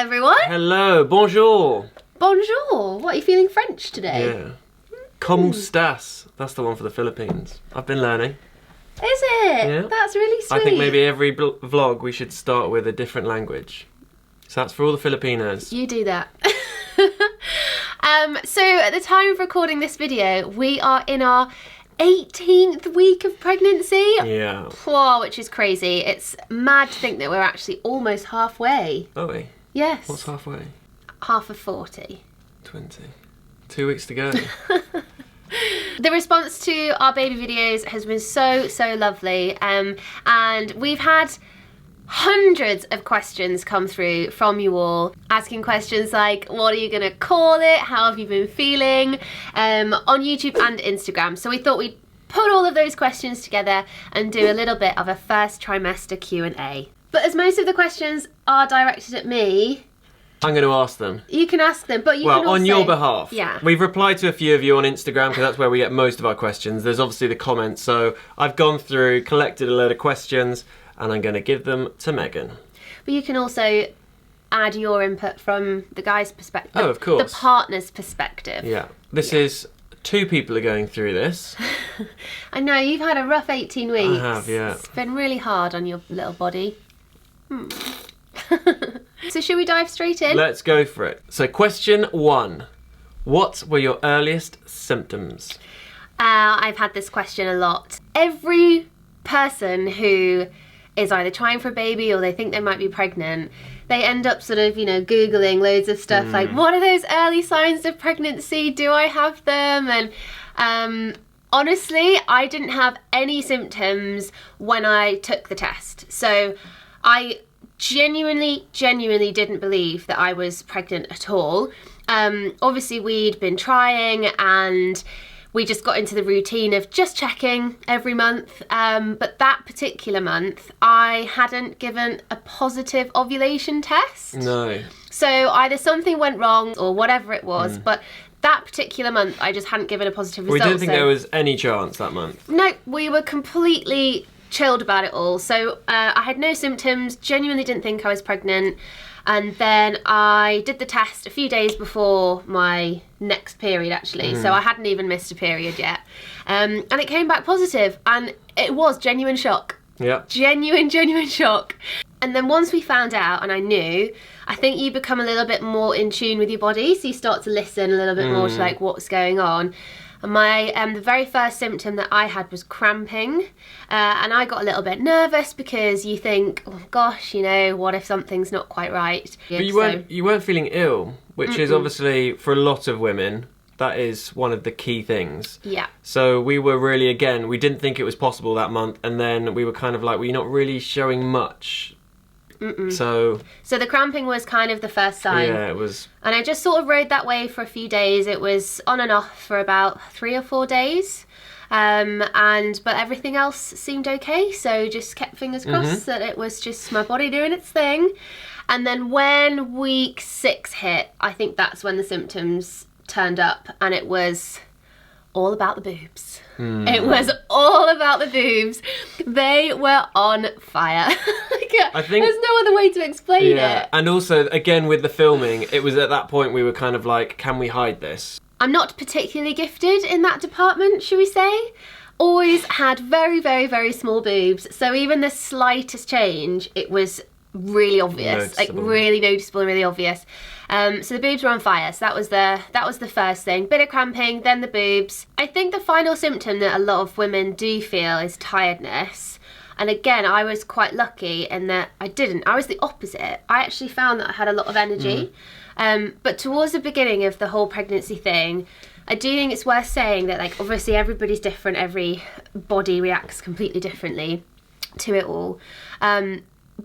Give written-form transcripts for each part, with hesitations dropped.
everyone. Hello, bonjour. Bonjour. What, are you feeling French today? Yeah. Comment estás? That's the one for the Philippines. I've been learning. Is it? Yeah. That's really sweet. I think maybe every vlog we should start with a different language. So that's for all the Filipinos. You do that. So at the time of recording this video, we are in our 18th week of pregnancy. Yeah. Whoa, which is crazy. It's mad to think that we're actually almost halfway. Are we? Yes. What's halfway? Half of 40. 20. 2 weeks to go. The response to our baby videos has been so lovely, and we've had hundreds of questions come through from you all, asking questions like, what are you gonna call it, how have you been feeling, on YouTube and Instagram. So we thought we'd put all of those questions together and do a little bit of a first trimester Q&A. But as most of the questions are directed at me, I'm going to ask them. you can ask them, but you can also... Well, on your behalf. Yeah. We've replied to a few of you on Instagram because that's where we get most of our questions. There's obviously the comments. So I've gone through, collected a load of questions, and I'm going to give them to Megan. But you can also add your input from the guy's perspective. Oh, of course. The partner's perspective. Yeah. This is... 2 people are going through this. I know, you've had a rough 18 weeks. I have, yeah. It's been really hard on your little body. So should we dive straight in? Let's go for it. So question 1. What were your earliest symptoms? I've had this question a lot. Every person who is either trying for a baby or they think they might be pregnant, they end up sort of, you know, Googling loads of stuff like, what are those early signs of pregnancy? Do I have them? And honestly, I didn't have any symptoms when I took the test. So I genuinely didn't believe that I was pregnant at all. Obviously we'd been trying and we just got into the routine of just checking every month, but that particular month I hadn't given a positive ovulation test. No. So either something went wrong or whatever it was, but that particular month I just hadn't given a positive result. We didn't think there was any chance that month. No, we were completely chilled about it all. So I had no symptoms, genuinely didn't think I was pregnant. And then I did the test a few days before my next period, actually. So I hadn't even missed a period yet. And it came back positive, and it was genuine shock. Yeah. Genuine shock. And then once we found out and I knew, I think you become a little bit more in tune with your body. So you start to listen a little bit more to like what's going on. And my the very first symptom that I had was cramping, and I got a little bit nervous because you think, oh gosh, you know, what if something's not quite right? But you weren't feeling ill, which is obviously for a lot of women that is one of the key things. Yeah. So we were really, again, we didn't think it was possible that month, and then we were kind of like, well, you're not really showing much. So the cramping was kind of the first sign. Yeah, it was. And I just sort of rode that way for a few days. It was on and off for about 3 or 4 days. But everything else seemed okay. So just kept fingers crossed that it was just my body doing its thing. And then when week 6 hit, I think that's when the symptoms turned up, and it was all about the boobs. It was all about the boobs. They were on fire. I think there's no other way to explain it. And also, again, with the filming, it was at that point we were kind of like, can we hide this? I'm not particularly gifted in that department, should we say. Always had very small boobs. So even the slightest change, it was really obvious. Noticeable. Like really noticeable and really obvious. So the boobs were on fire. So that was the first thing. Bit of cramping, then the boobs. I think the final symptom that a lot of women do feel is tiredness. And again, I was quite lucky in that I didn't. I was the opposite. I actually found that I had a lot of energy. But towards the beginning of the whole pregnancy thing, I do think it's worth saying that, like, obviously everybody's different. Every body reacts completely differently to it all.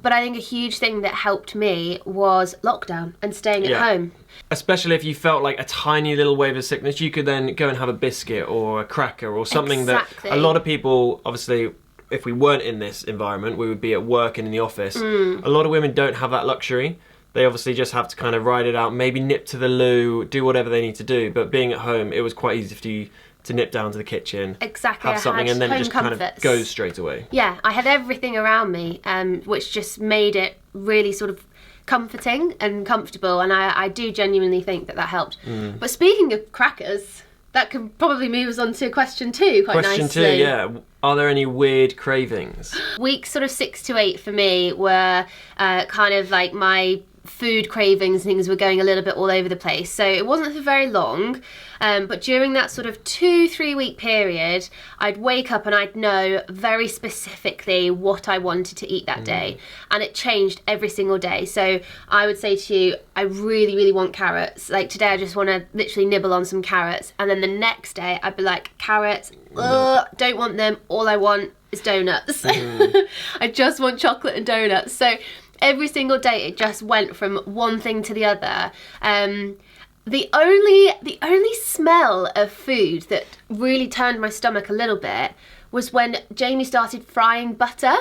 But I think a huge thing that helped me was lockdown and staying at home. Especially if you felt like a tiny little wave of sickness, you could then go and have a biscuit or a cracker or something that a lot of people, obviously, if we weren't in this environment, we would be at work and in the office. A lot of women don't have that luxury. They obviously just have to kind of ride it out, maybe nip to the loo, do whatever they need to do. But being at home, it was quite easy for you to nip down to the kitchen, have something, and then it just kind of goes straight away. Yeah, I had everything around me, which just made it really sort of comforting and comfortable, and I do genuinely think that helped. But speaking of crackers, that could probably move us on to question 2 quite nicely. Question 2, yeah. Are there any weird cravings? Weeks sort of 6 to 8 for me were kind of like my food cravings, things were going a little bit all over the place. So it wasn't for very long, but during that sort of 2-3 week period, I'd wake up and I'd know very specifically what I wanted to eat that day, and it changed every single day. So I would say to you, I really, really want carrots. Like today, I just want to literally nibble on some carrots, and then the next day, I'd be like, carrots, don't want them. All I want is donuts. I just want chocolate and donuts. So every single day it just went from one thing to the other. The only smell of food that really turned my stomach a little bit was when Jamie started frying butter.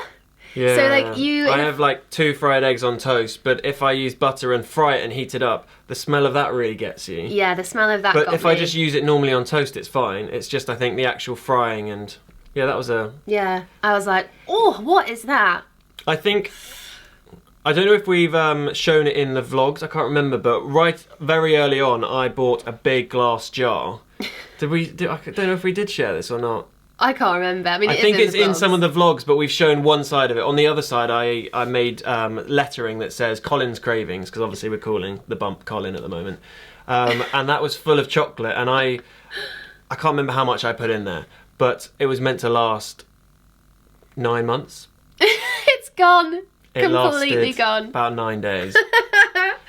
Yeah. So like I have like 2 fried eggs on toast, but if I use butter and fry it and heat it up, the smell of that really gets you. Yeah, the smell of that But got if me. I just use it normally on toast, it's fine. It's just I think the actual frying and that was a... Yeah, I was like, oh, what is that? I don't know if we've shown it in the vlogs, I can't remember, but very early on I bought a big glass jar. I don't know if we did share this or not. I can't remember. I mean, I think it's in some of the vlogs, but we've shown one side of it. On the other side, I made lettering that says Colin's Cravings, because obviously we're calling the bump Colin at the moment. And that was full of chocolate, and I can't remember how much I put in there, but it was meant to last 9 months. It's gone. It Completely lasted gone. about 9 days.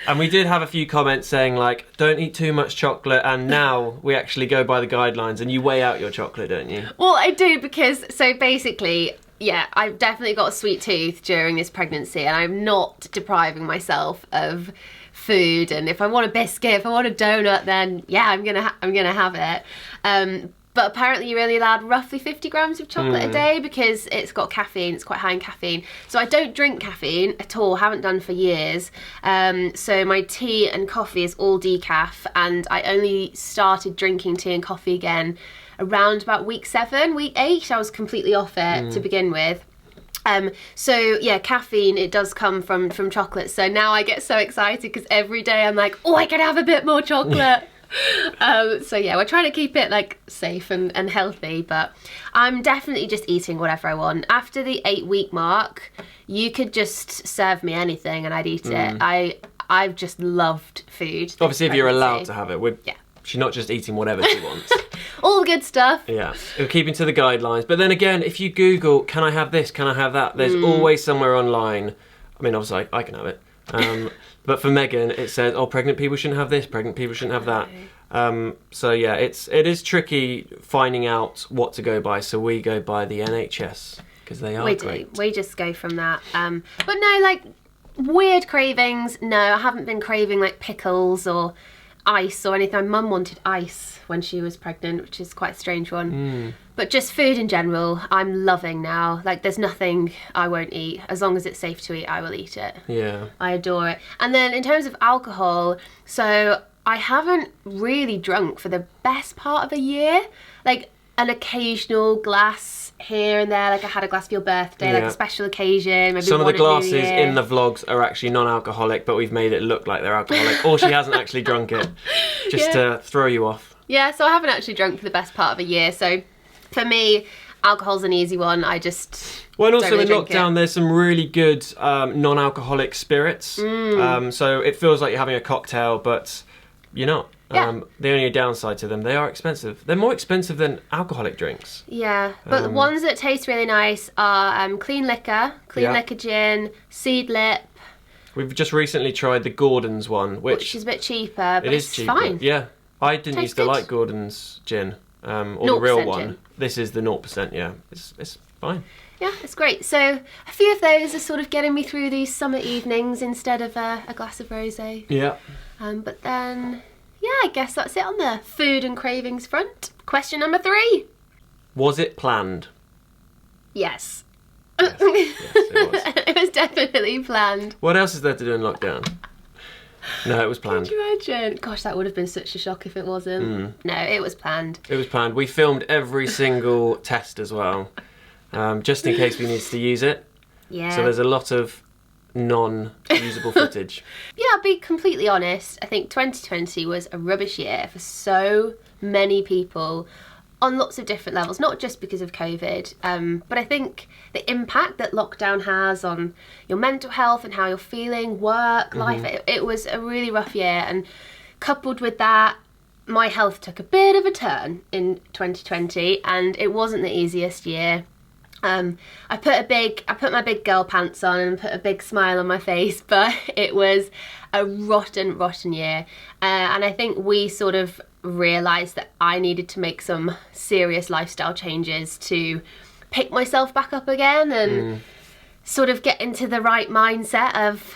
And we did have a few comments saying like, don't eat too much chocolate, and now we actually go by the guidelines and you weigh out your chocolate, don't you? Well, I do, because so basically, yeah, I've definitely got a sweet tooth during this pregnancy, and I'm not depriving myself of food. And if I want a biscuit, if I want a donut, then yeah, I'm gonna have it. But apparently you're only allowed roughly 50 grams of chocolate a day, because it's got caffeine, it's quite high in caffeine. So I don't drink caffeine at all, haven't done for years. So my tea and coffee is all decaf, and I only started drinking tea and coffee again around about week 7, week 8. I was completely off it to begin with. So yeah, caffeine, it does come from chocolate. So now I get so excited because every day I'm like, oh, I can have a bit more chocolate. So yeah, we're trying to keep it like safe and healthy, but I'm definitely just eating whatever I want. After the 8-week mark, you could just serve me anything and I'd eat it. I've just loved food. Obviously, if you're allowed to have it, yeah. She's not just eating whatever she wants. All the good stuff. Yeah, we're keeping to the guidelines. But then again, if you Google, can I have this, can I have that, there's always somewhere online. I mean, obviously, I can have it. But for Megan, it says, oh, pregnant people shouldn't have this, pregnant people shouldn't have that. So yeah, it is tricky finding out what to go by. So we go by the NHS, because they are great. We just go from that. But no, like, weird cravings, no, I haven't been craving like pickles or ice or anything. My mum wanted ice when she was pregnant, which is quite a strange one. But just food in general, I'm loving now. Like, there's nothing I won't eat. As long as it's safe to eat, I will eat it. Yeah. I adore it. And then in terms of alcohol, so I haven't really drunk for the best part of a year. Like, an occasional glass here and there. Like, I had a glass for your birthday, like a special occasion. Maybe some of the glasses in in the vlogs are actually non-alcoholic, but we've made it look like they're alcoholic. Or she hasn't actually drunk it, just to throw you off. Yeah, so I haven't actually drunk for the best part of a year. So for me, alcohol's an easy one. I just well, and also don't really in lockdown, there's some really good non-alcoholic spirits. So it feels like you're having a cocktail, but you're not. Yeah. The only downside to them, they are expensive. They're more expensive than alcoholic drinks. Yeah, but the ones that taste really nice are clean liquor gin, seed lip. We've just recently tried the Gordon's one, which is a bit cheaper, but it's cheaper. fine. Yeah, I didn't used to like Gordon's gin, or the real one. Gin. This is the 0%. Yeah, it's fine. Yeah, it's great. So a few of those are sort of getting me through these summer evenings instead of a glass of rosé. Yeah. But then, yeah, I guess that's it on the food and cravings front. Question number 3. Was it planned? Yes. Yes, it was. It was definitely planned. What else is there to do in lockdown? No, it was planned. Could you imagine? Gosh, that would have been such a shock if it wasn't. No, it was planned. It was planned. We filmed every single test as well, just in case we needed to use it. Yeah. So there's a lot of non-usable footage? Yeah, I'll be completely honest. I think 2020 was a rubbish year for so many people on lots of different levels, not just because of COVID, but I think the impact that lockdown has on your mental health and how you're feeling, work, life, it was a really rough year. And coupled with that, my health took a bit of a turn in 2020, and it wasn't the easiest year. I put my big girl pants on and put a big smile on my face, but it was a rotten year. And I think we sort of realised that I needed to make some serious lifestyle changes to pick myself back up again and sort of get into the right mindset of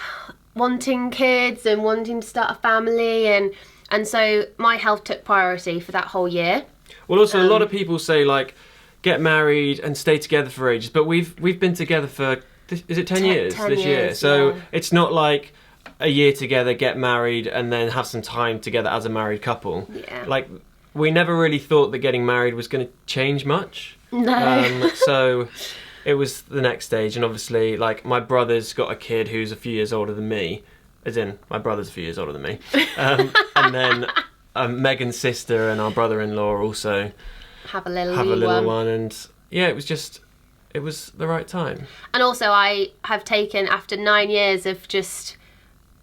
wanting kids and wanting to start a family, and so my health took priority for that whole year. Well, also a lot of people say like get married and stay together for ages, but we've been together for is it 10 years 10 this year? years, So yeah. it's not like a year together, get married, and then have some time together as a married couple. Yeah. Like we never really thought that getting married was going to change much. No. So it was the next stage, and obviously, like my brother's got a kid who's a few years older than me, as in my brother's a few years older than me, and then Megan's sister and our brother-in-law also have a little one, and yeah, it was the right time. And also, I have taken, after 9 years of just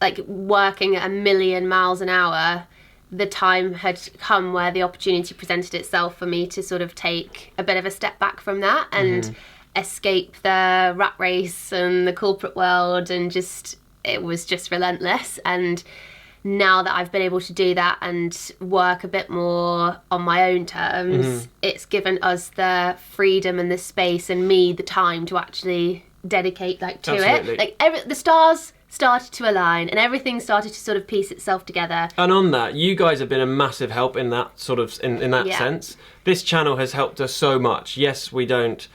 like working at 1,000,000 miles an hour, the time had come where the opportunity presented itself for me to sort of take a bit of a step back from that and escape the rat race and the corporate world, and it was just relentless. And now that I've been able to do that and work a bit more on my own terms, it's given us the freedom and the space and me the time to actually dedicate to Absolutely. it. Like the stars started to align and everything started to sort of piece itself together. And on that, you guys have been a massive help in that sort of in that Yeah. sense. This channel has helped us so much. Yes, we don't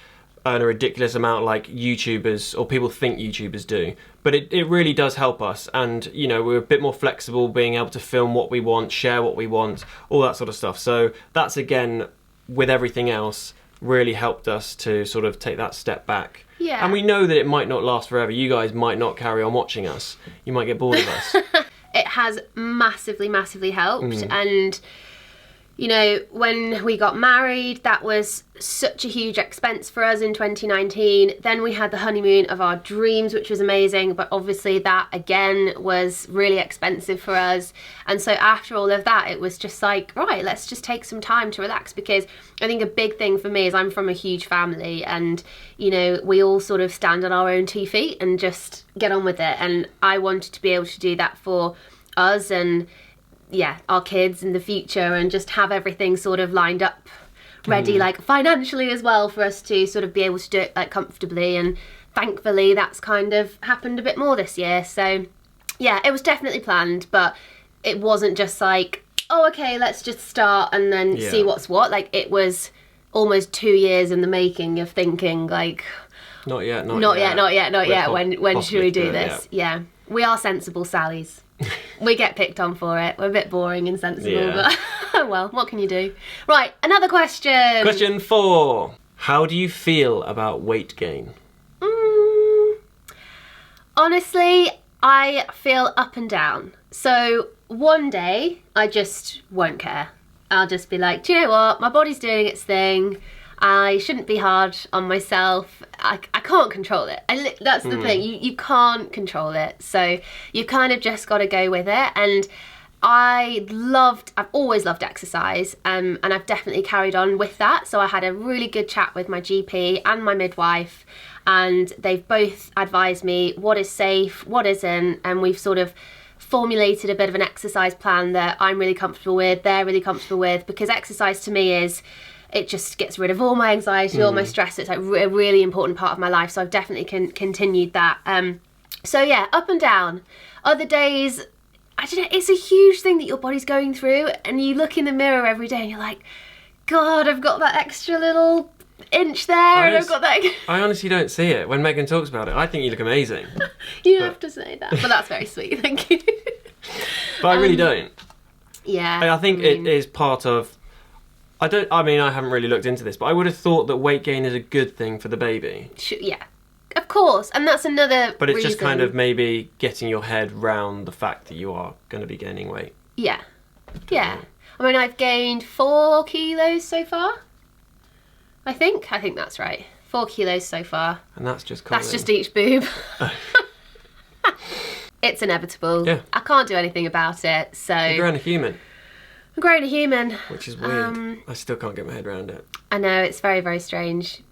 earn a ridiculous amount like YouTubers or people think YouTubers do, but it really does help us. And you know, we're a bit more flexible, being able to film what we want, share what we want, all that sort of stuff. So that's, again, with everything else, really helped us to sort of take that step back. Yeah. And we know that it might not last forever. You guys might not carry on watching us. You might get bored of us. It has massively helped. And you know, when we got married, that was such a huge expense for us in 2019. Then we had the honeymoon of our dreams, which was amazing, but obviously that again was really expensive for us. And so after all of that, it was just like, right, let's just take some time to relax, because I think a big thing for me is I'm from a huge family, and you know, we all sort of stand on our own 2 feet and just get on with it. And I wanted to be able to do that for us and our kids in the future, and just have everything sort of lined up ready, like financially as well, for us to sort of be able to do it like comfortably. And thankfully that's kind of happened a bit more this year. So yeah, it was definitely planned, but it wasn't just like, oh okay, let's just start and then see what's what. Like it was almost 2 years in the making of thinking like, not yet. When should we do this? Yeah, we are sensible Sallys. We get picked on for it. We're a bit boring and sensible, but oh well, what can you do? Right, another question. Question 4. How do you feel about weight gain? Honestly, I feel up and down. So one day, I just won't care. I'll just be like, do you know what? My body's doing its thing. I shouldn't be hard on myself. I can't control it. That's the thing. You can't control it. So you kind of just got to go with it. And I've always loved exercise, and I've definitely carried on with that. So I had a really good chat with my GP and my midwife, and they've both advised me what is safe, what isn't, and we've sort of formulated a bit of an exercise plan that I'm really comfortable with, they're really comfortable with, because exercise to me it just gets rid of all my anxiety, all my stress. It's like a really important part of my life. So I've definitely continued that. So yeah, up and down. Other days, I don't know, it's a huge thing that your body's going through, and you look in the mirror every day and you're like, God, I've got that extra little inch there, and I've got that. I honestly don't see it when Megan talks about it. I think you look amazing. You have to say that, but that's very sweet, thank you. But I really don't. Yeah. I think it is part of. I haven't really looked into this, but I would have thought that weight gain is a good thing for the baby. Yeah, of course, and that's another But it's reason. just kind of maybe getting your head round the fact that you are going to be gaining weight. Yeah. Yeah. I mean, I've gained 4 kilos so far. I think that's right. 4 kilos so far. And that's just That's just each boob. It's inevitable. Yeah. I can't do anything about it, so... You're growing a human. I'm growing a human. Which is weird. I still can't get my head around it. I know, it's very, very strange.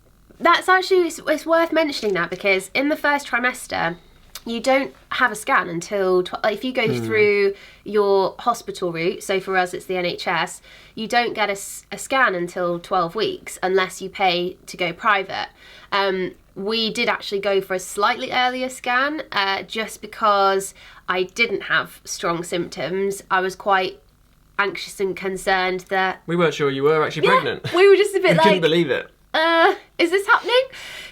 That's actually, it's worth mentioning that, because in the first trimester, you don't have a scan until, if you go through your hospital route, so for us it's the NHS, you don't get a scan until 12 weeks unless you pay to go private. We did actually go for a slightly earlier scan just because I didn't have strong symptoms. I was quite anxious and concerned that... We weren't sure you were actually pregnant. We were just a bit like... couldn't believe it. Is this happening?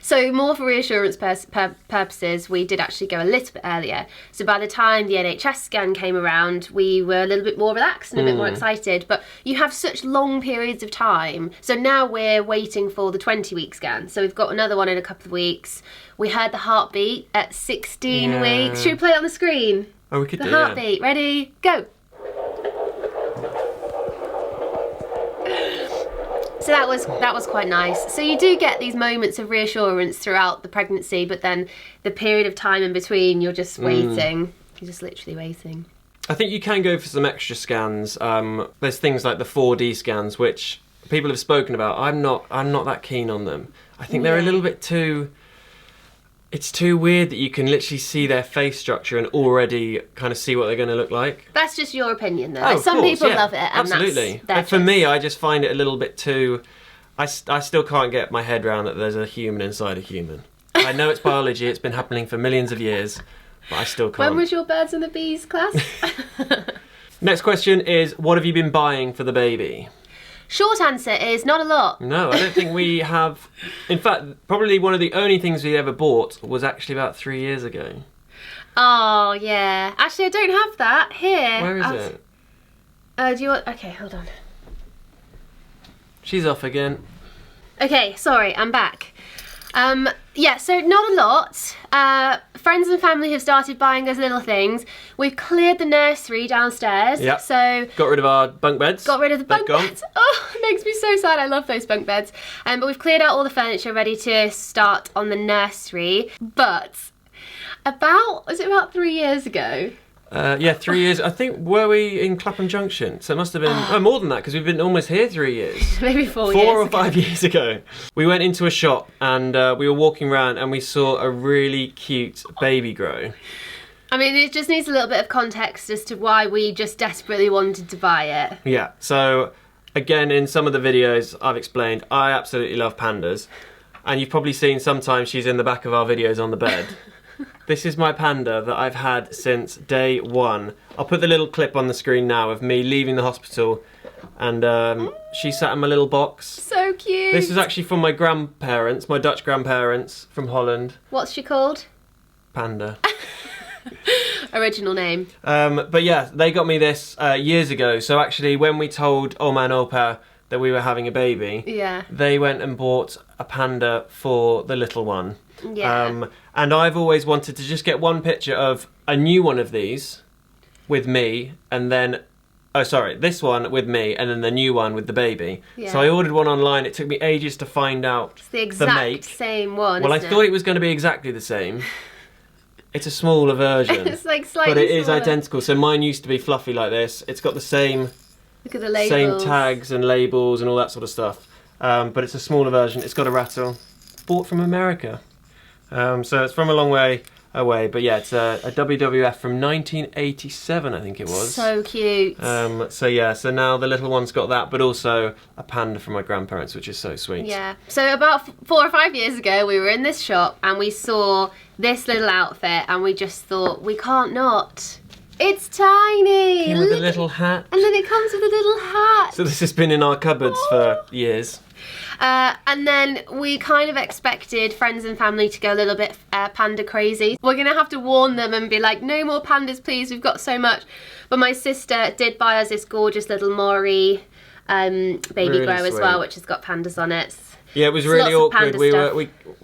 So more for reassurance purposes, we did actually go a little bit earlier. So by the time the NHS scan came around, we were a little bit more relaxed and a bit more excited. But you have such long periods of time. So now we're waiting for the 20-week scan. So we've got another one in a couple of weeks. We heard the heartbeat at 16 weeks. Should we play it on the screen? Oh, we could do the heartbeat. Ready? Go. So that was quite nice. So you do get these moments of reassurance throughout the pregnancy, but then the period of time in between, you're just waiting. You're just literally waiting. I think you can go for some extra scans. There's things like the 4D scans, which people have spoken about. I'm not that keen on them. I think they're a little bit too... It's too weird that you can literally see their face structure and already kind of see what they're going to look like. That's just your opinion, though. Oh, Like, some people love it, and absolutely. that's For me, I just find it a little bit too... I still can't get my head around that there's a human inside a human. I know it's biology, it's been happening for millions of years, but I still can't. When was your birds and the bees class? Next question is, what have you been buying for the baby? Short answer is not a lot. No, I don't think we have. In fact, probably one of the only things we ever bought was actually about 3 years ago. Oh, yeah. Actually, I don't have that here. Where is it? Do you want... Okay, hold on. She's off again. Okay, sorry, I'm back. Yeah, so not a lot. Friends and family have started buying us little things. We've cleared the nursery downstairs. Yep. So got rid of our bunk beds. Got rid of the bunk beds. Oh, it makes me so sad. I love those bunk beds. But we've cleared out all the furniture, ready to start on the nursery. But was it about 3 years ago? Yeah, 3 years. I think, were we in Clapham Junction? So it must have been more than that, because we've been almost here 3 years. Maybe 4 years. 4 or 5 years ago. We went into a shop and we were walking around and we saw a really cute baby grow. I mean, it just needs a little bit of context as to why we just desperately wanted to buy it. Yeah, so again, in some of the videos I've explained, I absolutely love pandas. And you've probably seen sometimes she's in the back of our videos on the bed. This is my panda that I've had since day one. I'll put the little clip on the screen now of me leaving the hospital, and she sat in my little box. So cute. This is actually from my grandparents, my Dutch grandparents from Holland. What's she called? Panda. Original name. But yeah, they got me this years ago. So actually, when we told Oma and Opa that we were having a baby, they went and bought a panda for the little one. Yeah. And I've always wanted to just get one picture of a new one of these with me, and then, this one with me, and then the new one with the baby. Yeah. So I ordered one online. It took me ages to find out it's the exact same one. Well, I thought it was going to be exactly the same. It's a smaller version. It's like slightly but it is smaller. identical. So mine used to be fluffy like this. It's got the same. Look at the labels. Same tags and labels and all that sort of stuff. But it's a smaller version. It's got a rattle. Bought from America. So it's from a long way away. But yeah, it's a WWF from 1987, I think it was. So cute. So now the little one's got that, but also a panda from my grandparents, which is so sweet. Yeah. So about 4 or 5 years ago, we were in this shop and we saw this little outfit and we just thought, we can't not. It's tiny. Yeah, with a little hat. And then it comes with a little hat. So this has been in our cupboards for years. And then we kind of expected friends and family to go a little bit panda crazy. We're going to have to warn them and be like, no more pandas, please. We've got so much. But my sister did buy us this gorgeous little Maori baby really grow as sweet. well, which has got pandas on it. Yeah, it was really awkward.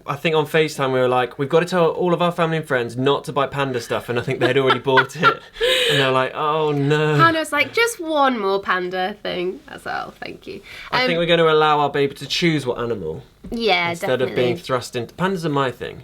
I think on FaceTime we were like, we've got to tell all of our family and friends not to buy panda stuff, and I think they'd already bought it. And they were like, oh no. Hannah's like, just one more panda thing. That's all, thank you. I think we're going to allow our baby to choose what animal. Yeah, instead of being thrust into... Pandas are my thing.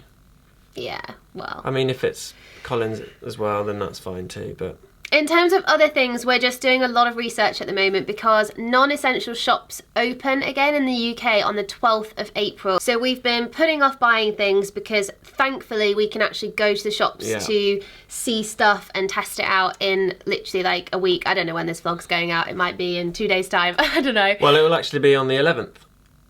Yeah, well... I mean, if it's Colin's as well, then that's fine too, but... In terms of other things, we're just doing a lot of research at the moment because non-essential shops open again in the UK on the 12th of April. So we've been putting off buying things because thankfully we can actually go to the shops to see stuff and test it out in literally like a week. I don't know when this vlog's going out. It might be in 2 days' time. I don't know. Well, it will actually be on the 11th.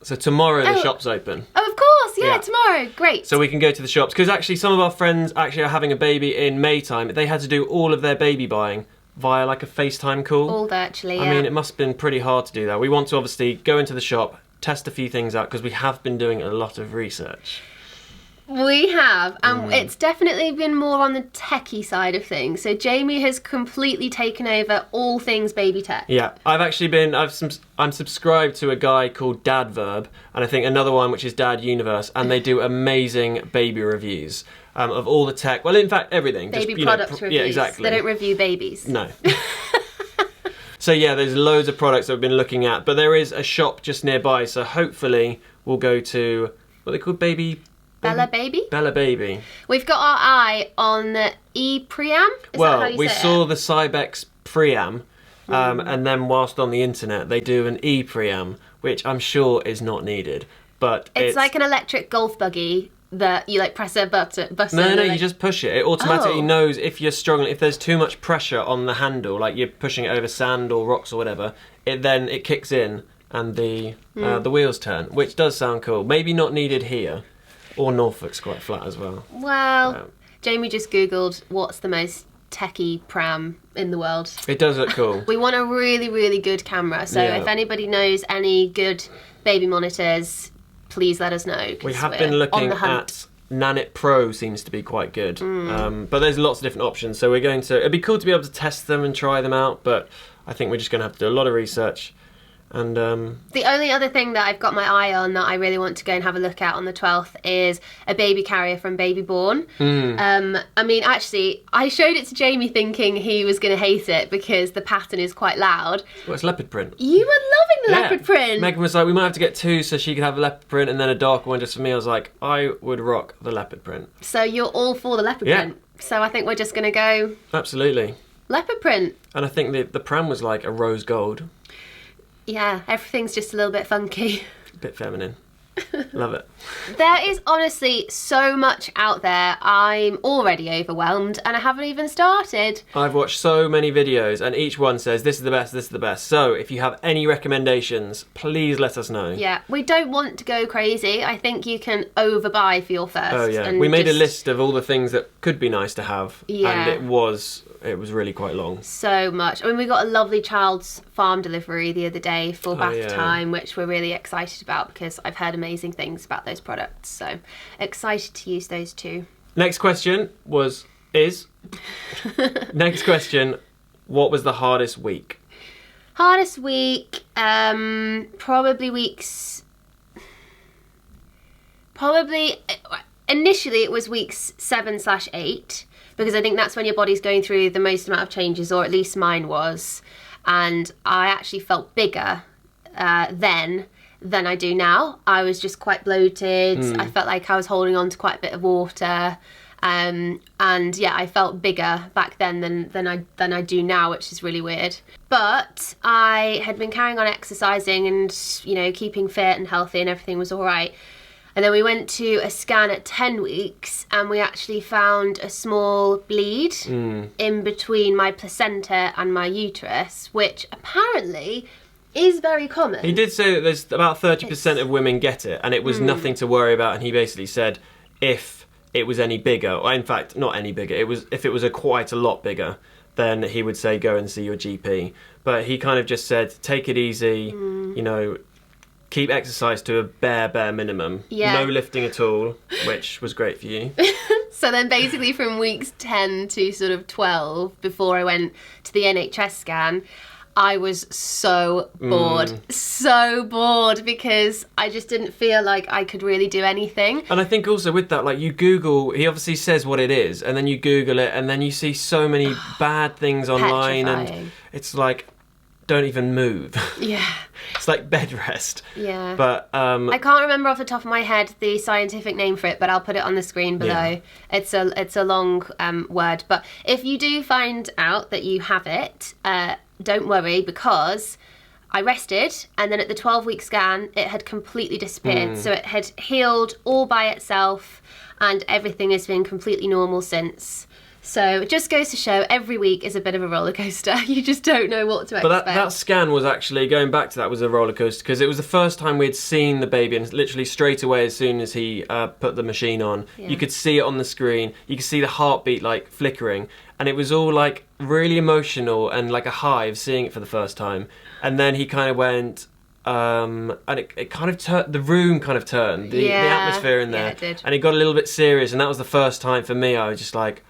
So tomorrow the shop's open. Oh, of course, yeah, tomorrow. Great. So we can go to the shops. Because actually some of our friends actually are having a baby in May time. They had to do all of their baby buying via like a FaceTime call. All virtually, I mean, it must have been pretty hard to do that. We want to obviously go into the shop, test a few things out, because we have been doing a lot of research. We have, and it's definitely been more on the techie side of things. So Jamie has completely taken over all things baby tech. Yeah, I'm subscribed to a guy called Dadverb, and I think another one which is Dad Universe, and they do amazing baby reviews of all the tech. Well, in fact, everything. Baby product reviews. Yeah, exactly. They don't review babies. No. So yeah, there's loads of products that we've been looking at, but there is a shop just nearby, so hopefully we'll go to, what are they called, Bella Baby? Bella Baby. We've got our eye on the E-Priam. Well, we saw the Cybex E-Priam, and then whilst on the internet, they do an E-Priam, which I'm sure is not needed. But it's like an electric golf buggy that you like press a button. No, you just push it. It automatically knows if you're struggling, if there's too much pressure on the handle, like you're pushing it over sand or rocks or whatever, it kicks in and the wheels turn, which does sound cool. Maybe not needed here. Or Norfolk's quite flat as well. Well, Jamie just Googled what's the most techie pram in the world. It does look cool. We want a really, really good camera. So if anybody knows any good baby monitors, please let us know. We have been looking at Nanit Pro seems to be quite good. But there's lots of different options. So it'd be cool to be able to test them and try them out. But I think we're just going to have to do a lot of research. And the only other thing that I've got my eye on that I really want to go and have a look at on the 12th is a baby carrier from Bjorn. I mean, actually, I showed it to Jamie thinking he was going to hate it because the pattern is quite loud. Well, it's leopard print. You were loving the leopard print. Megan was like, we might have to get two so she could have a leopard print and then a dark one just for me. I was like, I would rock the leopard print. So you're all for the leopard print. So I think we're just going to go... Absolutely. Leopard print. And I think the pram was like a rose gold. Yeah, everything's just a little bit funky. A bit feminine. Love it. There is honestly so much out there. I'm already overwhelmed and I haven't even started. I've watched so many videos and each one says this is the best, this is the best. So if you have any recommendations, please let us know. Yeah, we don't want to go crazy. I think you can overbuy for your first. Oh yeah, we made a list of all the things that could be nice to have. Yeah. And it was really quite long. So much. I mean, we got a lovely child's farm delivery the other day for bath time, which we're really excited about because I've heard amazing things about those products. So excited to use those too. Next question Next question, what was the hardest week? Hardest week, initially it was weeks 7/8. Because I think that's when your body's going through the most amount of changes, or at least mine was. And I actually felt bigger then than I do now. I was just quite bloated. I felt like I was holding on to quite a bit of water. And yeah, I felt bigger back then than I do now, which is really weird. But I had been carrying on exercising and, you know, keeping fit and healthy and everything was all right. And then we went to a scan at 10 weeks and we actually found a small bleed in between my placenta and my uterus, which apparently is very common. He did say that there's about 30% of women get it and it was nothing to worry about, and he basically said if it was any bigger, or in fact not any bigger, if it was quite a lot bigger, then he would say go and see your GP. But he kind of just said take it easy, you know, keep exercise to a bare minimum. Yeah. No lifting at all, which was great for you. So then basically from weeks 10 to sort of 12, before I went to the NHS scan, I was so bored, because I just didn't feel like I could really do anything. And I think also with that, like, you Google, he obviously says what it is, and then you Google it, and then you see so many bad things online, and it's like, don't even move. Yeah. It's like bed rest. Yeah. But I can't remember off the top of my head the scientific name for it, but I'll put it on the screen below. Yeah. It's a long word, but if you do find out that you have it, don't worry, because I rested, and then at the 12-week scan, it had completely disappeared. So it had healed all by itself, and everything has been completely normal since. So it just goes to show every week is a bit of a roller coaster. You just don't know what to expect. But that scan was actually, going back to that, was a roller coaster, because it was the first time we'd seen the baby, and literally straight away as soon as he put the machine on, you could see it on the screen, you could see the heartbeat like flickering, and it was all like really emotional and like a high of seeing it for the first time. And then he kind of went, and it kind of turned, the room kind of turned, the atmosphere in there, it did. And it got a little bit serious, and that was the first time for me I was just like,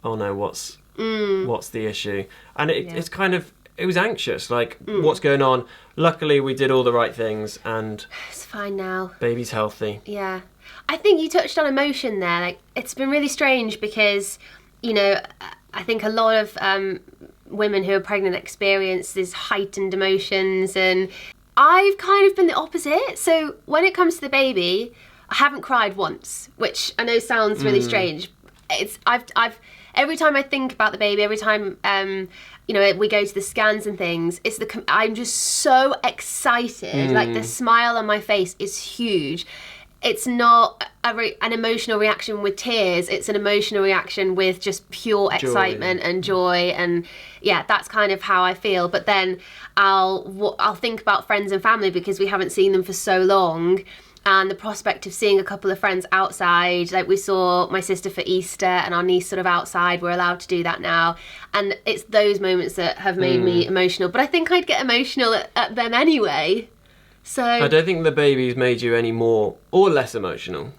oh no, what's the issue? And it's kind of, it was anxious, like, what's going on? Luckily, we did all the right things, and it's fine now. Baby's healthy. Yeah. I think you touched on emotion there. Like, it's been really strange because, you know, I think a lot of women who are pregnant experience these heightened emotions, and I've kind of been the opposite. So when it comes to the baby, I haven't cried once, which I know sounds really strange. I've every time I think about the baby, every time you know, we go to the scans and things, I'm just so excited. Like, the smile on my face is huge. It's not an emotional reaction with tears. It's an emotional reaction with just pure excitement and joy, and yeah, that's kind of how I feel. But then I'll think about friends and family, because we haven't seen them for so long. And the prospect of seeing a couple of friends outside, like we saw my sister for Easter and our niece sort of outside, we're allowed to do that now. And it's those moments that have made me emotional. But I think I'd get emotional at them anyway. So I don't think the baby's made you any more or less emotional.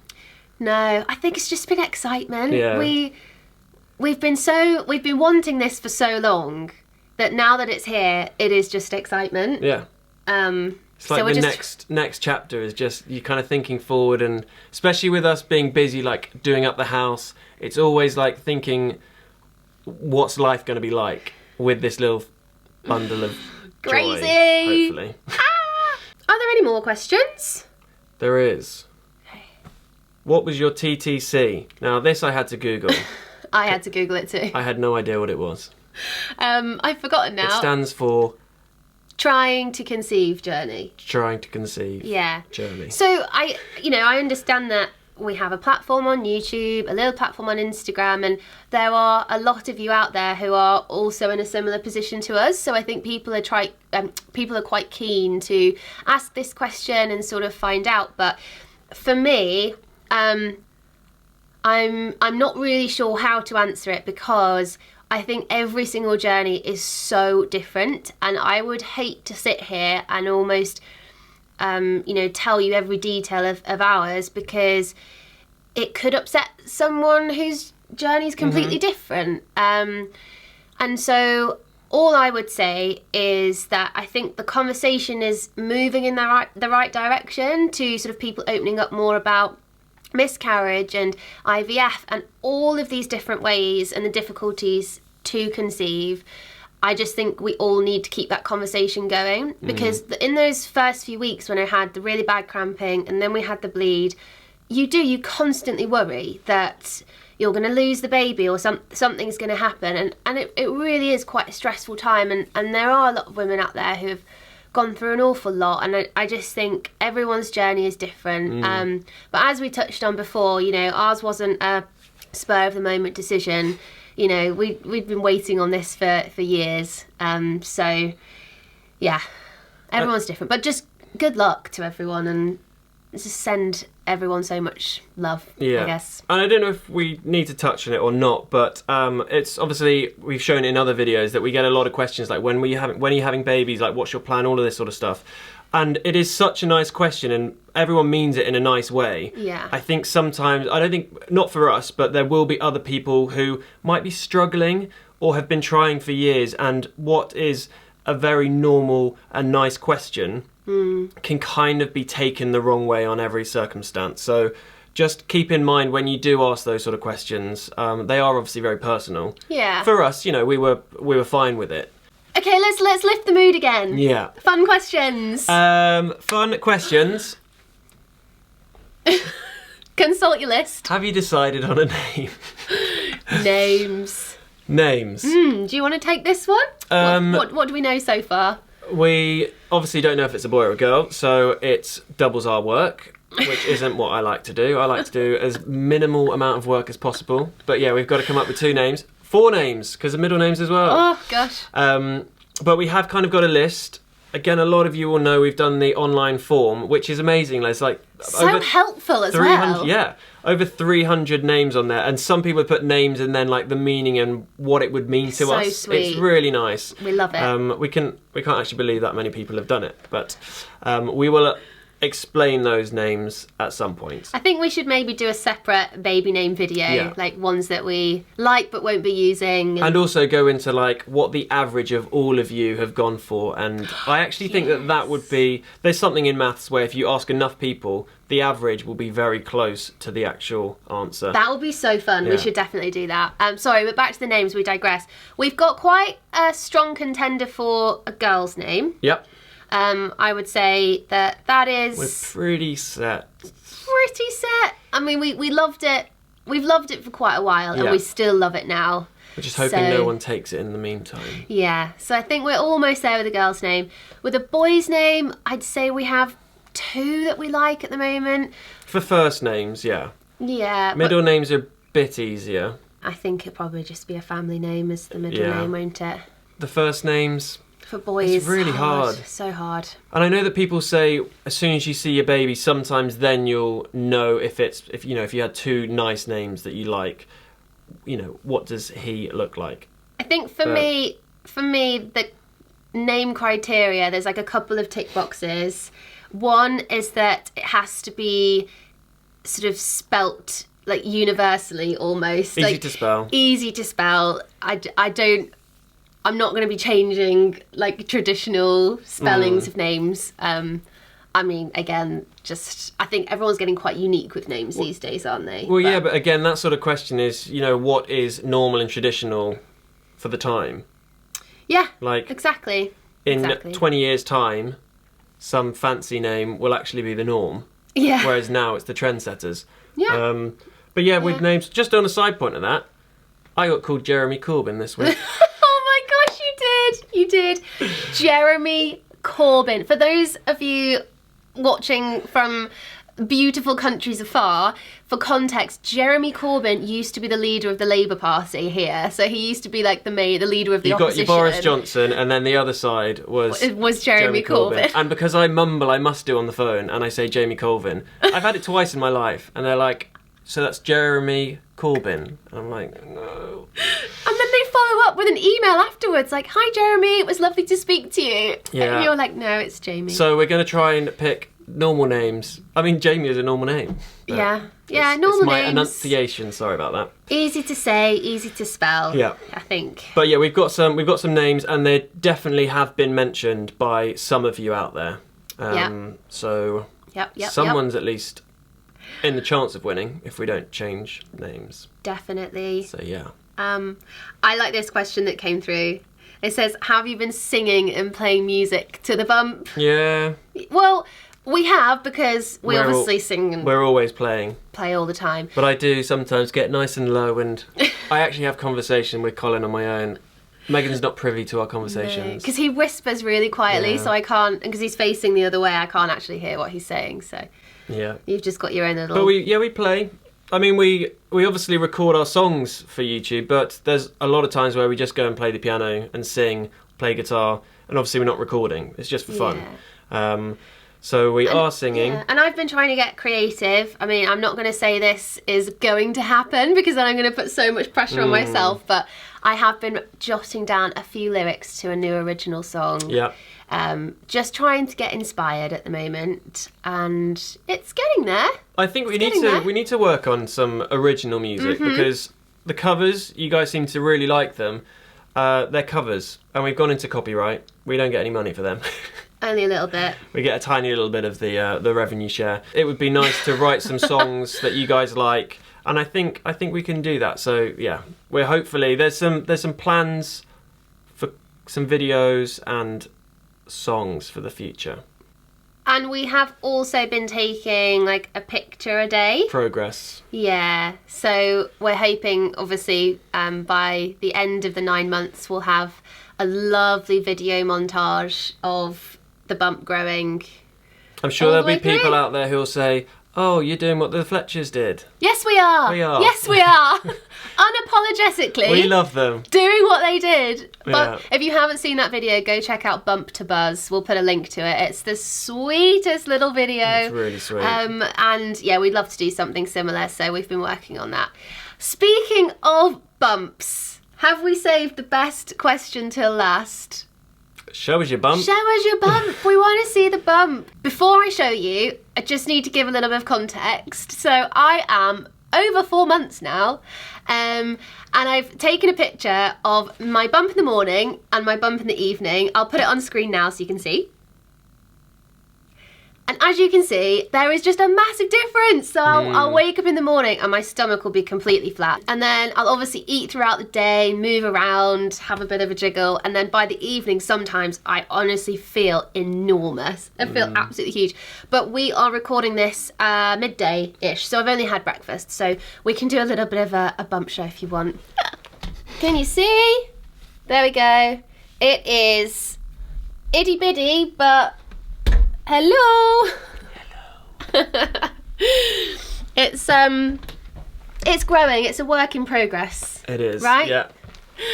No, I think it's just been excitement. Yeah. We've been wanting this for so long that now that it's here, it is just excitement. Yeah. It's like so the next chapter is just, you're kind of thinking forward, and especially with us being busy, like doing up the house, it's always like thinking, what's life going to be like with this little bundle of crazy joy, hopefully. Are there any more questions? There is. Okay. What was your TTC? Now this I had to Google. I had to Google it too. I had no idea what it was. I've forgotten now. It stands for Trying to Conceive Journey. Trying to Conceive Journey. So I understand that we have a platform on YouTube, a little platform on Instagram, and there are a lot of you out there who are also in a similar position to us. So I think people are quite keen to ask this question and sort of find out. But for me, I'm not really sure how to answer it, because I think every single journey is so different, and I would hate to sit here and almost, tell you every detail of ours, because it could upset someone whose journey is completely different. And so all I would say is that I think the conversation is moving in the right direction, to sort of people opening up more about miscarriage and IVF and all of these different ways and the difficulties to conceive. I just think we all need to keep that conversation going, because in those first few weeks when I had the really bad cramping and then we had the bleed, you constantly worry that you're going to lose the baby or something's going to happen, and it really is quite a stressful time, and there are a lot of women out there who have gone through an awful lot, and I just think everyone's journey is different. But as we touched on before, ours wasn't a spur of the moment decision. We've been waiting on this for years. So yeah, everyone's different, but just good luck to everyone, and just send everyone so much love, I guess. And I don't know if we need to touch on it or not, but it's obviously, we've shown in other videos that we get a lot of questions like, when are you having babies, like what's your plan, all of this sort of stuff. And it is such a nice question, and everyone means it in a nice way. Yeah. I think sometimes, I don't think, not for us, but there will be other people who might be struggling or have been trying for years, and what is a very normal and nice question can kind of be taken the wrong way on every circumstance. So just keep in mind when you do ask those sort of questions, they are obviously very personal. Yeah. For us, we were fine with it. Okay, let's lift the mood again. Yeah. Fun questions. Fun questions. Consult your list. Have you decided on a name? Names. Names. Do you want to take this one? What do we know so far? We obviously don't know if it's a boy or a girl, so it doubles our work, which isn't what I like to do. I like to do as minimal amount of work as possible. But yeah, we've got to come up with 2 names. 4 names, because of middle names as well. Oh, gosh. But we have kind of got a list. Again, a lot of you will know we've done the online form, which is amazing. There's like so helpful as well. Yeah, over 300 names on there, and some people put names and then like the meaning and what it would mean to us. So sweet. It's really nice. We love it. We can't actually believe that many people have done it, but we will explain those names at some point. I think we should maybe do a separate baby name video, like ones that we like but won't be using. And also go into like what the average of all of you have gone for. And I actually think that would be, there's something in maths where if you ask enough people, the average will be very close to the actual answer. That would be so fun. We should definitely do that. Sorry, but back to the names, we digress. We've got quite a strong contender for a girl's name. Yep. I would say that is... We're pretty set. Pretty set. I mean, we loved it. We've loved it for quite a while, and we still love it now. We're just hoping no one takes it in the meantime. Yeah, so I think we're almost there with a girl's name. With a boy's name, I'd say we have 2 that we like at the moment. For first names, yeah. Yeah. Middle names are a bit easier. I think it'll probably just be a family name as the middle name, won't it? The first names... For boys, it's really hard. So hard. And I know that people say as soon as you see your baby, sometimes then you'll know if you had 2 nice names that you like, what does he look like? I think for me, the name criteria, there's like a couple of tick boxes. One is that it has to be sort of spelt like universally almost. Easy to spell. Easy to spell. I'm not going to be changing like traditional spellings of names. I mean, again, I think everyone's getting quite unique with names these days, aren't they? Well, yeah, but again, that sort of question is, what is normal and traditional for the time? Yeah, like exactly. In 20 years' time, some fancy name will actually be the norm. Yeah. Whereas now it's the trendsetters. Yeah. But yeah, with names, just on a side point of that, I got called Jeremy Corbyn this week. You did. Jeremy Corbyn. For those of you watching from beautiful countries afar, for context, Jeremy Corbyn used to be the leader of the Labour Party here. So he used to be like the leader of the opposition. You've got your Boris Johnson, and then the other side was Jeremy Corbyn. And because I mumble, I must do on the phone, and I say Jamie Colvin. I've had it twice in my life, and they're like, so that's Jeremy Corbyn. And I'm like, no. And then they follow up with an email afterwards, like, hi Jeremy, it was lovely to speak to you. Yeah. And you're like, no, it's Jamie. So we're going to try and pick normal names. I mean, Jamie is a normal name. Yeah, normal names. It's my enunciation, sorry about that. Easy to say, easy to spell, I think. But yeah, we've got some names, and they definitely have been mentioned by some of you out there. So someone's at least in the chance of winning if we don't change names. Definitely. So yeah. I like this question that came through. It says, have you been singing and playing music to the bump? Yeah. Well, we have, because we obviously sing and we're always play all the time. But I do sometimes get nice and low, and I actually have conversation with Colin on my own. Megan's not privy to our conversations. Because he whispers really quietly, so I can't, because he's facing the other way, I can't actually hear what he's saying, so... Yeah. You've just got your own little... But we play. I mean, we obviously record our songs for YouTube, but there's a lot of times where we just go and play the piano and sing, play guitar, and obviously we're not recording. It's just for fun. So we are singing. Yeah. And I've been trying to get creative. I mean, I'm not going to say this is going to happen, because then I'm going to put so much pressure on myself, but I have been jotting down a few lyrics to a new original song. Yeah. Just trying to get inspired at the moment, and it's getting there. I think we need to work on some original music, because the covers, you guys seem to really like them. They're covers, and we've gone into copyright. We don't get any money for them. Only a little bit. We get a tiny little bit of the revenue share. It would be nice to write some songs that you guys like, and I think we can do that. So yeah, we're hopefully there's some plans for some videos and songs for the future. And we have also been taking like a picture a day. Progress. Yeah. So we're hoping, obviously, by the end of the 9 months, we'll have a lovely video montage of the bump growing. I'm sure there'll be people out there who'll say, "Oh, you're doing what the Fletchers did." Yes, we are. We are. Yes, we are. Unapologetically. We love them. Doing what they did. But Yeah. if you haven't seen that video, go check out Bump to Buzz. We'll put a link to it. It's the sweetest little video. It's really sweet. And yeah, we'd love to do something similar, so we've been working on that. Speaking of bumps, have we saved the best question till last? Show us your bump. Show us your bump. We want to see the bump. Before I show you, I just need to give a little bit of context. So I am over 4 months now, and I've taken a picture of my bump in the morning and my bump in the evening. I'll put it on screen now so you can see. And as you can see, there is just a massive difference. So I'll wake up in the morning and my stomach will be completely flat. And then I'll obviously eat throughout the day, move around, have a bit of a jiggle. And then by the evening, sometimes I honestly feel enormous. I feel absolutely huge. But we are recording this midday-ish. So I've only had breakfast. So we can do a little bit of a bump show if you want. Can you see? There we go. It is itty bitty, but... Hello. It's growing. It's a work in progress. It is. Right? Yeah.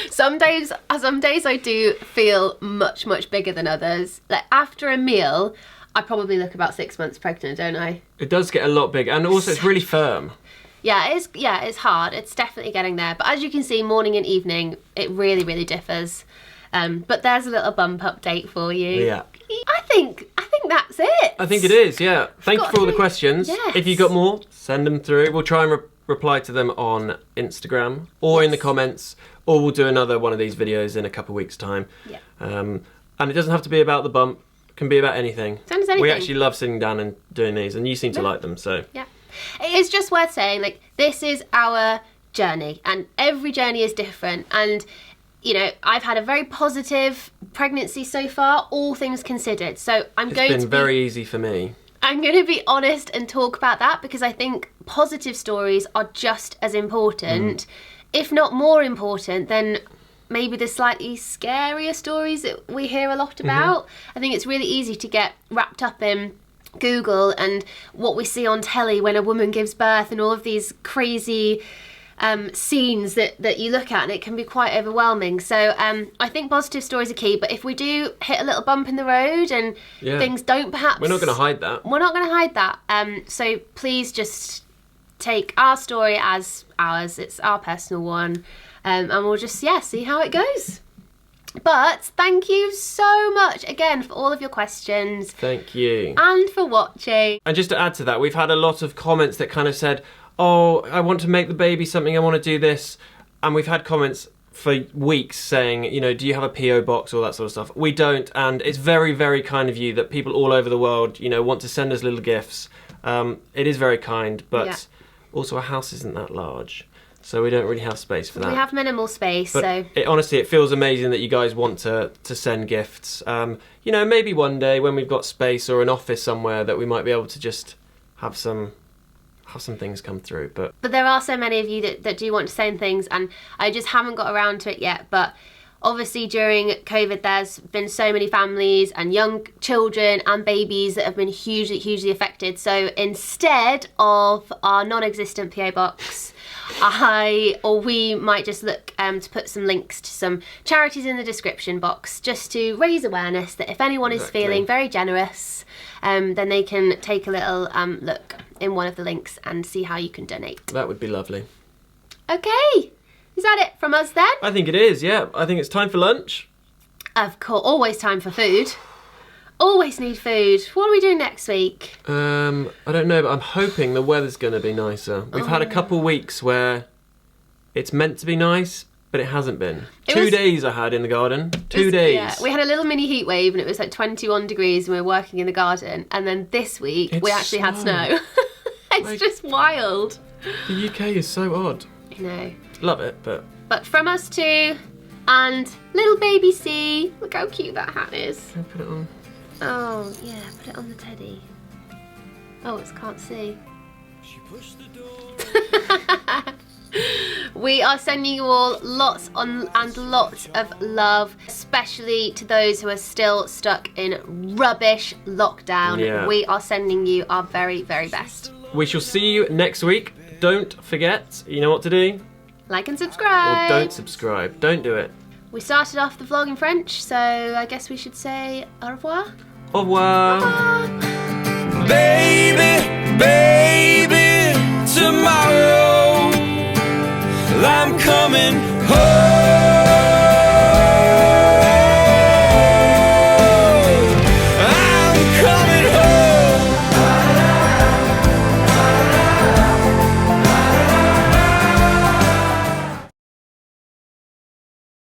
Some days I do feel much bigger than others. Like after a meal, I probably look about 6 months pregnant, don't I? It does get a lot bigger, and also it's really firm. Yeah, it's hard. It's definitely getting there. But as you can see, morning and evening, it really differs. But there's a little bump update for you. Yeah. I think that's it. I think it is, yeah. Thank you for all the questions. Yes. If you got more, send them through. We'll try and reply to them on Instagram or in the comments, or we'll do another one of these videos in a couple of weeks' time. Yeah. And it doesn't have to be about the bump. It can be about anything. Send us anything. We actually love sitting down and doing these, and you seem to like them, so... Yeah. It is just worth saying, like, this is our journey, and every journey is different, and... You know, I've had a very positive pregnancy so far, all things considered. So It's been very easy for me. I'm going to be honest and talk about that because I think positive stories are just as important, if not more important, than maybe the slightly scarier stories that we hear a lot about. I think it's really easy to get wrapped up in Google and what we see on telly when a woman gives birth and all of these crazy... scenes that you look at, and it can be quite overwhelming. So I think positive stories are key, but if we do hit a little bump in the road and things don't perhaps... We're not going to hide that. We're not going to hide that. So please just take our story as ours. It's our personal one. And we'll just, see how it goes. But thank you so much again for all of your questions. Thank you. And for watching. And just to add to that, we've had a lot of comments that kind of said, oh, I want to make the baby something, I want to do this. And we've had comments for weeks saying, you know, do you have a PO box, all that sort of stuff. We don't, and it's very, very kind of you that people all over the world, you know, want to send us little gifts. It is very kind, but also our house isn't that large, so we don't really have space for that. We have minimal space, but so... Honestly, it feels amazing that you guys want to send gifts. You know, maybe one day when we've got space or an office somewhere that we might be able to just have some things come through, but there are so many of you that do want to send things, and I just haven't got around to it yet. But obviously during COVID there's been so many families and young children and babies that have been hugely affected. So instead of our non-existent PO box, we might just look to put some links to some charities in the description box, just to raise awareness that if anyone is feeling very generous, then they can take a little look in one of the links and see how you can donate. That would be lovely. Okay, is that it from us then? I think it is, yeah. I think it's time for lunch. Of course, always time for food. Always need food. What are we doing next week? I don't know, but I'm hoping the weather's going to be nicer. We've had a couple weeks where it's meant to be nice, But it hasn't been. 2 days I had in the garden. 2 days. Yeah, we had a little mini heat wave and it was like 21 degrees and we were working in the garden. And then this week we actually had snow. It's just wild. The UK is so odd. I know. Love it, but... But from us too, and little baby C. Look how cute that hat is. Can I put it on? Oh, yeah, put it on the teddy. Oh, it can't see. She pushed the door. We are sending you all lots and lots of love, especially to those who are still stuck in rubbish lockdown. Yeah. We are sending you our very, very best. We shall see you next week. Don't forget, you know what to do? Like and subscribe. Or don't subscribe. Don't do it. We started off the vlog in French, so I guess we should say au revoir. Au revoir. Baby, baby, tomorrow I'm coming home.